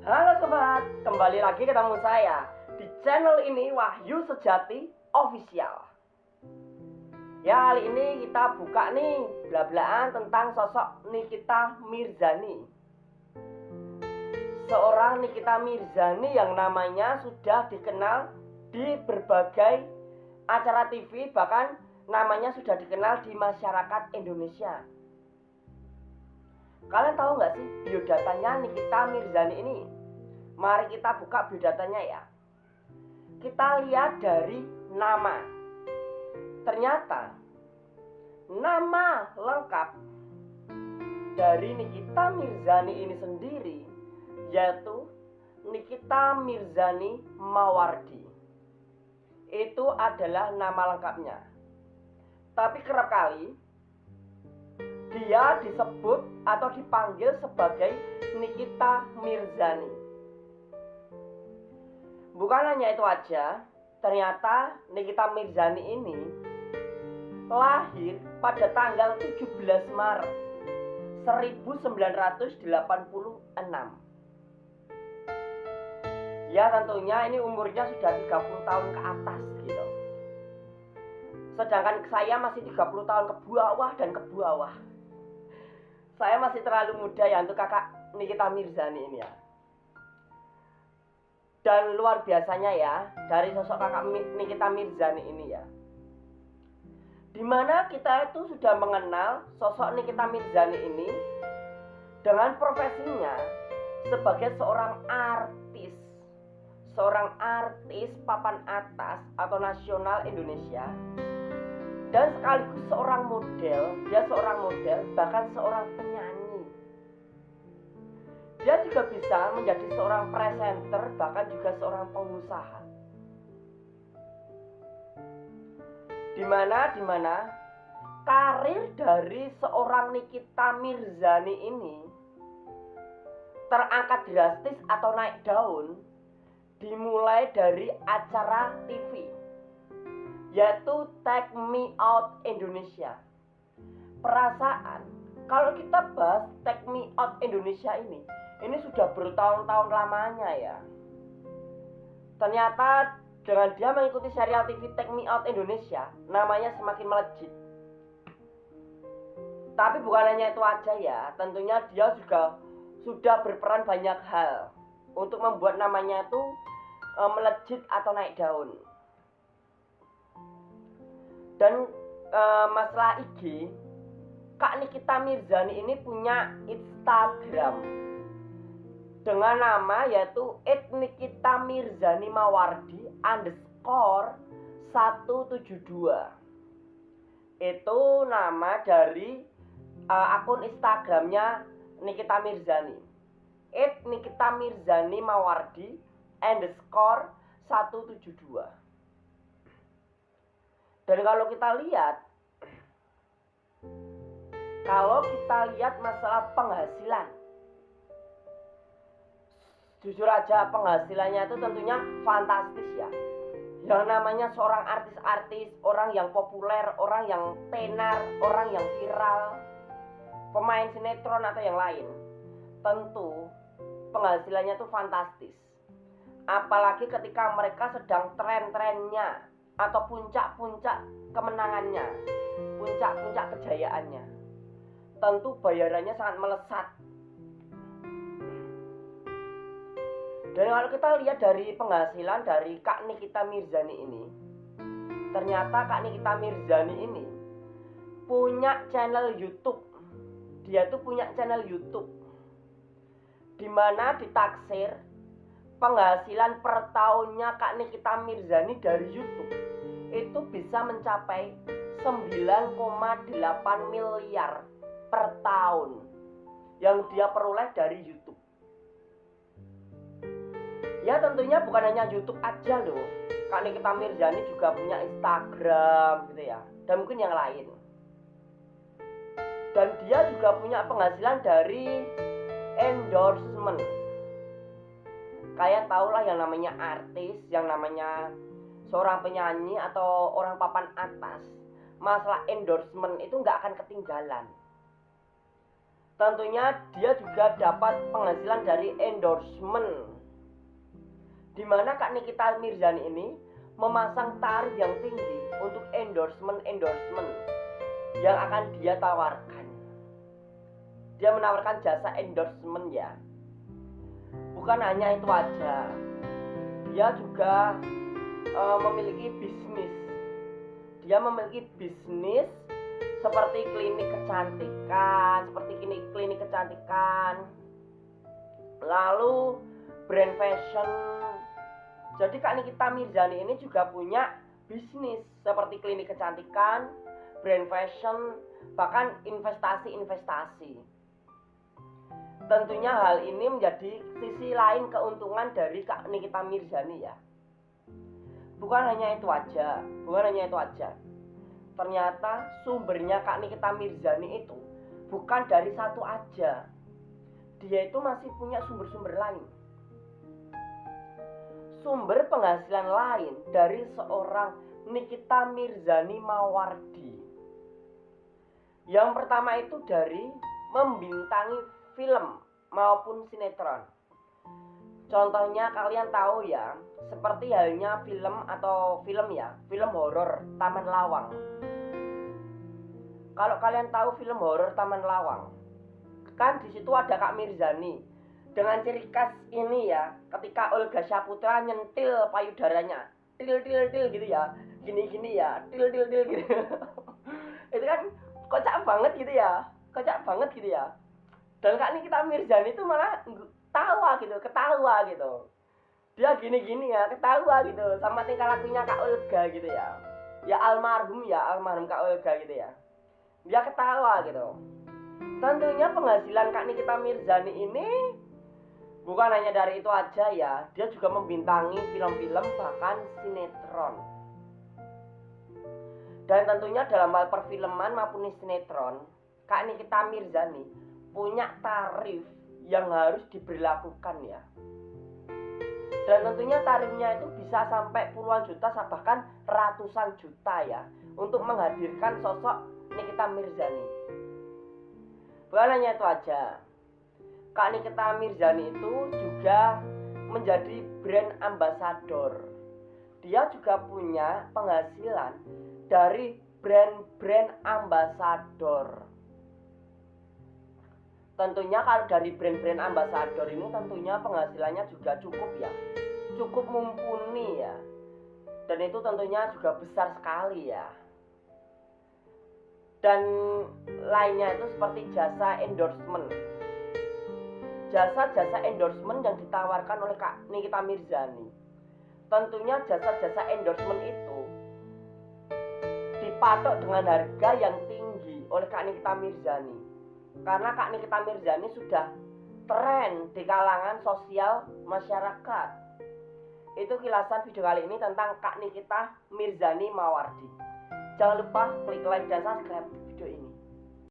Halo sobat, kembali lagi ketemu saya di channel ini Wahyu Sejati Official. Ya, kali ini kita buka nih bla-blaan tentang sosok Nikita Mirzani. Seorang Nikita Mirzani yang namanya sudah dikenal di berbagai acara TV, bahkan namanya sudah dikenal di masyarakat Indonesia. Kalian tahu nggak sih biodatanya Nikita Mirzani ini? Mari kita buka biodatanya ya. Kita lihat dari nama. Ternyata nama lengkap dari Nikita Mirzani ini sendiri yaitu Nikita Mirzani Mawardi. Itu adalah nama lengkapnya. Tapi kerap kali dia disebut atau dipanggil sebagai Nikita Mirzani. Bukan hanya itu aja, ternyata Nikita Mirzani ini lahir pada tanggal 17 Maret 1986. Ya, tentunya ini umurnya sudah 30 tahun ke atas gitu. Sedangkan saya masih 30 tahun ke bawah dan ke bawah. Saya masih terlalu muda ya untuk kakak Nikita Mirzani ini ya. Dan luar biasanya ya dari sosok kakak Nikita Mirzani ini ya, dimana kita itu sudah mengenal sosok Nikita Mirzani ini dengan profesinya sebagai seorang artis papan atas atau nasional Indonesia, dan sekaligus seorang model. Dia seorang model, bahkan seorang penyanyi. Dia juga bisa menjadi seorang presenter, bahkan juga seorang pengusaha. Dimana karir dari seorang Nikita Mirzani ini terangkat drastis atau naik daun dimulai dari acara TV, yaitu Take Me Out Indonesia. Perasaan kalau kita bahas Take Me Out Indonesia ini sudah bertahun-tahun lamanya ya. Ternyata dengan dia mengikuti serial TV Take Me Out Indonesia, namanya semakin melejit. Tapi bukan hanya itu aja ya, tentunya dia juga sudah berperan banyak hal untuk membuat namanya itu melejit atau naik daun. Dan masalah IG, Kak Nikita Mirzani ini punya Instagram dengan nama yaitu @NikitamirzaniMawardi_172. Itu nama dari akun Instagramnya Nikita Mirzani, @NikitamirzaniMawardi_172. Dan kalau kita lihat masalah penghasilan, jujur aja penghasilannya itu tentunya fantastis ya. Yang namanya seorang artis-artis, orang yang populer, orang yang tenar, orang yang viral, pemain sinetron atau yang lain, tentu penghasilannya itu fantastis. Apalagi ketika mereka sedang tren-trennya atau puncak-puncak kemenangannya, puncak-puncak kejayaannya, tentu bayarannya sangat melesat. Dan kalau kita lihat dari penghasilan dari Kak Nikita Mirzani ini, ternyata Kak Nikita Mirzani ini punya channel YouTube. Dia tuh punya channel YouTube dimana ditaksir penghasilan per tahunnya Kak Nikita Mirzani dari YouTube itu bisa mencapai 9,8 miliar per tahun yang dia peroleh dari YouTube. Ya, tentunya bukan hanya YouTube aja loh. Kak Nikita Mirzani juga punya Instagram gitu ya, dan mungkin yang lain. Dan dia juga punya penghasilan dari endorsement. Kayak tahulah yang namanya artis, yang namanya seorang penyanyi atau orang papan atas, masalah endorsement itu nggak akan ketinggalan. Tentunya dia juga dapat penghasilan dari endorsement, di mana Kak Nikita Mirzani ini memasang tarif yang tinggi untuk endorsement yang akan dia tawarkan. Dia menawarkan jasa endorsement ya. Bukan hanya itu aja, dia juga memiliki bisnis. Dia memiliki bisnis seperti klinik kecantikan, lalu brand fashion. Jadi Kak Nikita Mirzani ini juga punya bisnis seperti klinik kecantikan, brand fashion, bahkan investasi. Tentunya hal ini menjadi sisi lain keuntungan dari Kak Nikita Mirzani ya. Bukan hanya itu aja. Ternyata sumbernya Kak Nikita Mirzani itu bukan dari satu aja. Dia itu masih punya sumber-sumber lain. Sumber penghasilan lain dari seorang Nikita Mirzani Mawardi. Yang pertama itu dari membintangi film maupun sinetron. Contohnya kalian tahu ya, seperti halnya film horor Taman Lawang. Kalau kalian tahu film horor Taman Lawang, kan di situ ada Kak Mirzani dengan ciri khas ini ya, ketika Olga Saputra nyentil payudaranya, til gitu ya, gini ya, til gitu. Itu kan kocak banget gitu ya. Dan Kak Nikita Mirzani itu malah ketawa gitu. Dia gini ya, ketawa gitu sama tingkah lakunya Kak Olga gitu ya. Ya almarhum Kak Olga gitu ya. Dia ketawa gitu. Tentunya penghasilan Kak Nikita Mirzani ini bukan hanya dari itu aja ya, dia juga membintangi film-film bahkan sinetron. Dan tentunya dalam hal perfilman maupun sinetron, Kak Nikita Mirzani punya tarif yang harus diberlakukan ya. Dan tentunya tarifnya itu bisa sampai puluhan juta bahkan ratusan juta ya, untuk menghadirkan sosok Nikita Mirzani. Bukan hanya itu aja, Kak Nikita Mirzani itu juga menjadi brand ambassador. Dia juga punya penghasilan dari brand ambassador. Tentunya kalau dari brand ambassador ini tentunya penghasilannya juga cukup mumpuni ya. Dan itu tentunya juga besar sekali ya. Dan lainnya itu seperti jasa endorsement. Jasa endorsement yang ditawarkan oleh Kak Nikita Mirzani. Tentunya jasa endorsement itu dipatok dengan harga yang tinggi oleh Kak Nikita Mirzani. Karena Kak Nikita Mirzani sudah tren di kalangan sosial masyarakat. Itu kilasan video kali ini tentang Kak Nikita Mirzani Mawardi. Jangan lupa klik like dan subscribe.